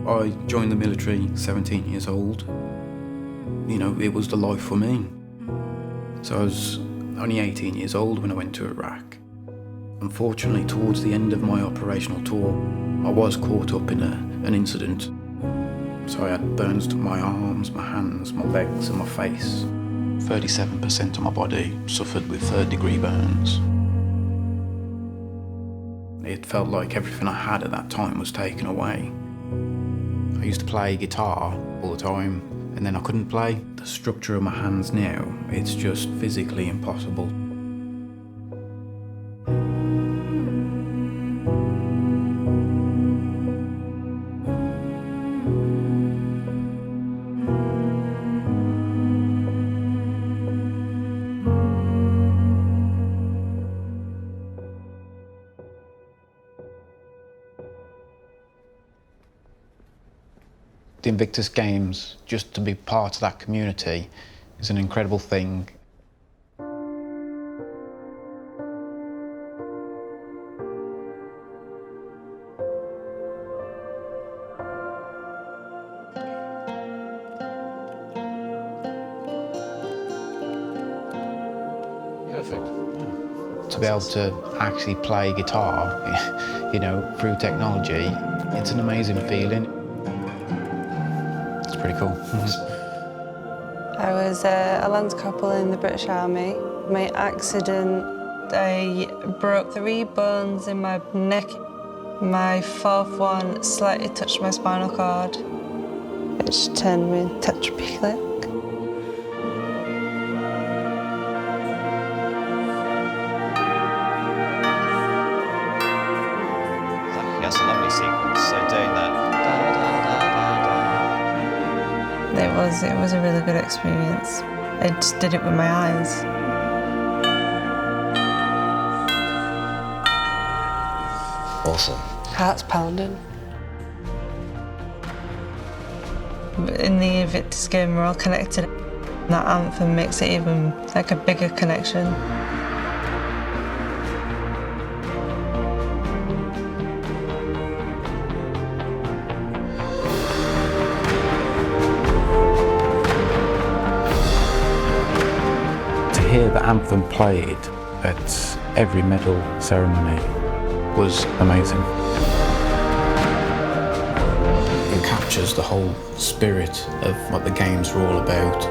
I joined the military 17 years old. You know, it was the life for me. So I was only 18 years old when I went to Iraq. Unfortunately, towards the end of my operational tour, I was caught up in an incident. So I had burns to my arms, my hands, my legs and my face. 37% of my body suffered with third-degree burns. It felt like everything I had at that time was taken away. I used to play guitar all the time, and then I couldn't play. The structure of my hands now, it's just physically impossible. The Invictus Games, just to be part of that community, is an incredible thing. Perfect. To be able to actually play guitar, you know, through technology, it's an amazing feeling. It's pretty cool. I was a lance corporal in the British Army. My accident, I broke 3 bones in my neck. My 4th one slightly touched my spinal cord, which turned me tetraplegic. That's a lovely sequence, so doing that. It was a really good experience. I just did it with my eyes. Awesome. Heart's pounding. In the Invictus game, we're all connected. That anthem makes it even like a bigger connection. To hear the anthem played at every medal ceremony was amazing. It captures the whole spirit of what the games were all about.